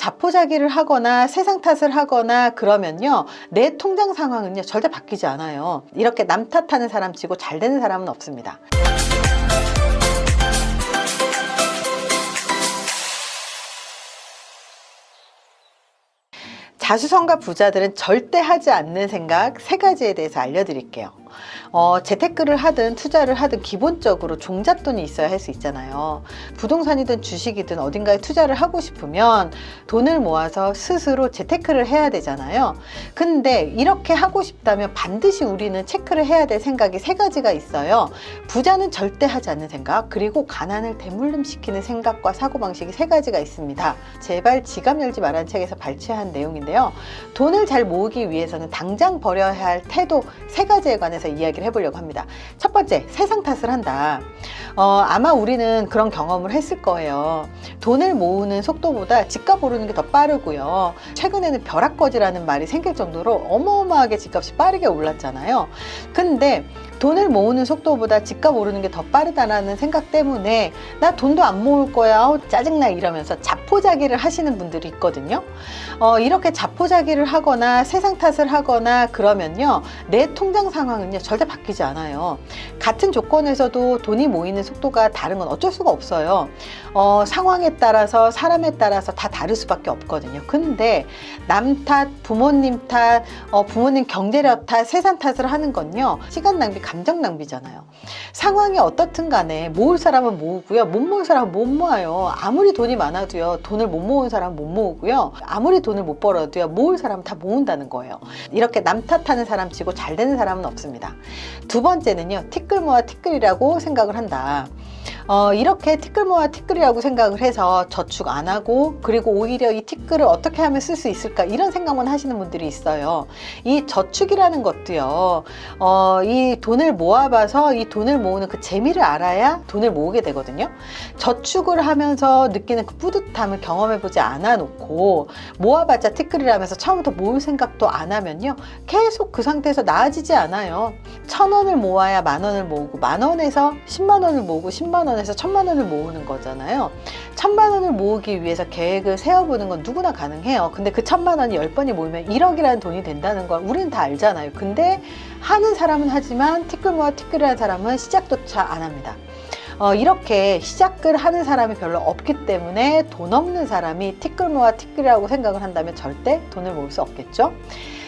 자포자기를 하거나 세상 탓을 하거나 그러면요, 내 통장 상황은요 절대 바뀌지 않아요. 이렇게 남 탓하는 사람 치고 잘 되는 사람은 없습니다. 자수성가 부자들은 절대 하지 않는 생각 3가지에 대해서 알려드릴게요. 재테크를 하든 투자를 하든 기본적으로 종잣돈이 있어야 할 수 있잖아요. 부동산이든 주식이든 어딘가에 투자를 하고 싶으면 돈을 모아서 스스로 재테크를 해야 되잖아요. 근데 이렇게 하고 싶다면 반드시 우리는 체크를 해야 될 생각이 3가지가 있어요. 부자는 절대 하지 않는 생각, 그리고 가난을 대물림시키는 생각과 사고방식이 3가지가 있습니다. 제발 지갑 열지 말라는 책에서 발췌한 내용인데요. 돈을 잘 모으기 위해서는 당장 버려야 할 태도 3가지에 관해서 이야기를 해보려고 합니다. 첫 번째, 세상 탓을 한다. 아마 우리는 그런 경험을 했을 거예요. 돈을 모으는 속도보다 집값 오르는 게 더 빠르고요. 최근에는 벼락거지라는 말이 생길 정도로 어마어마하게 집값이 빠르게 올랐잖아요. 근데 돈을 모으는 속도보다 집값 오르는 게 더 빠르다라는 생각 때문에 나 돈도 안 모을 거야, 짜증나, 이러면서 자포자기를 하시는 분들이 있거든요. 이렇게 자포자기를 하거나 세상 탓을 하거나 그러면요, 내 통장 상황은요 절대 바뀌지 않아요. 같은 조건에서도 돈이 모이는 속도가 다른 건 어쩔 수가 없어요. 상황에 따라서 사람에 따라서 다 다를 수밖에 없거든요. 근데 남 탓, 부모님 탓, 부모님 경제력 탓, 세상 탓을 하는 건요 시간 낭비, 감정 낭비잖아요. 상황이 어떻든 간에 모을 사람은 모으고요, 못 모을 사람은 못 모아요. 아무리 돈이 많아도요 돈을 못 모은 사람은 못 모으고요, 아무리 돈을 못 벌어도요 모을 사람은 다 모은다는 거예요. 이렇게 남 탓하는 사람 치고 잘 되는 사람은 없습니다. 두 번째는요, 티끌 모아 티끌이라고 생각을 한다. 이렇게 티끌 모아 티끌이라고 생각을 해서 저축 안 하고, 그리고 오히려 이 티끌을 어떻게 하면 쓸 수 있을까, 이런 생각만 하시는 분들이 있어요. 이 저축이라는 것도요, 이 돈을 모아봐서 이 돈을 모으는 그 재미를 알아야 돈을 모으게 되거든요. 저축을 하면서 느끼는 그 뿌듯함을 경험해보지 않아 놓고 모아봤자 티끌이라면서 처음부터 모을 생각도 안 하면요 계속 그 상태에서 나아지지 않아요. 1,000원을 모아야 10,000원을 모으고, 10,000원에서 100,000원을 모으고, 100,000원에서 1,000,000원을 모으는 거잖아요. 1,000,000원을 모으기 위해서 계획을 세워보는 건 누구나 가능해요. 근데 그 1,000,000원이 10번이 모이면 1억이라는 돈이 된다는 걸 우리는 다 알잖아요. 근데 하는 사람은 하지만 티끌 모아 티끌이라는 사람은 시작조차 안 합니다. 이렇게 시작을 하는 사람이 별로 없기 때문에 돈 없는 사람이 티끌 모아 티끌이라고 생각을 한다면 절대 돈을 모을 수 없겠죠.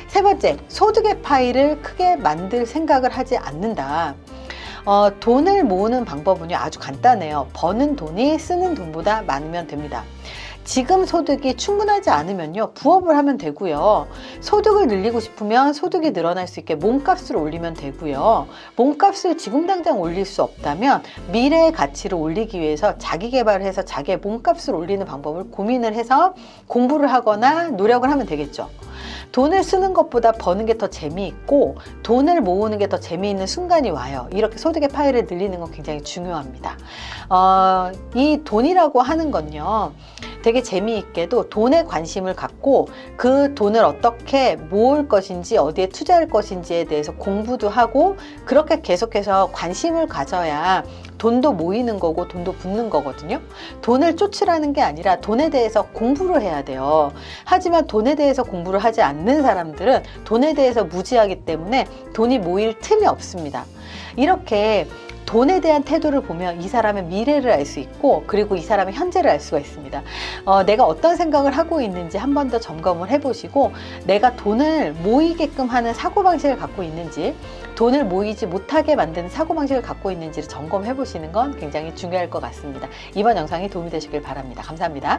세 번째, 소득의 파이를 크게 만들 생각을 하지 않는다. 돈을 모으는 방법은요 아주 간단해요. 버는 돈이 쓰는 돈보다 많으면 됩니다. 지금 소득이 충분하지 않으면요 부업을 하면 되고요, 소득을 늘리고 싶으면 소득이 늘어날 수 있게 몸값을 올리면 되고요, 몸값을 지금 당장 올릴 수 없다면 미래의 가치를 올리기 위해서 자기 개발을 해서 자기의 몸값을 올리는 방법을 고민을 해서 공부를 하거나 노력을 하면 되겠죠. 돈을 쓰는 것보다 버는 게 더 재미있고 돈을 모으는 게 더 재미있는 순간이 와요. 이렇게 소득의 파이를 늘리는 건 굉장히 중요합니다. 이 돈이라고 하는 건요 되게 재미있게도 돈에 관심을 갖고 그 돈을 어떻게 모을 것인지, 어디에 투자할 것인지에 대해서 공부도 하고, 그렇게 계속해서 관심을 가져야 돈도 모이는 거고 돈도 붙는 거거든요. 돈을 쫓으라는 게 아니라 돈에 대해서 공부를 해야 돼요. 하지만 돈에 대해서 공부를 하지 않는 사람들은 돈에 대해서 무지하기 때문에 돈이 모일 틈이 없습니다. 이렇게 돈에 대한 태도를 보면 이 사람의 미래를 알 수 있고, 그리고 이 사람의 현재를 알 수가 있습니다. 내가 어떤 생각을 하고 있는지 한 번 더 점검을 해보시고, 내가 돈을 모이게끔 하는 사고방식을 갖고 있는지, 돈을 모이지 못하게 만드는 사고방식을 갖고 있는지를 점검해 보시는 건 굉장히 중요할 것 같습니다. 이번 영상이 도움이 되시길 바랍니다. 감사합니다.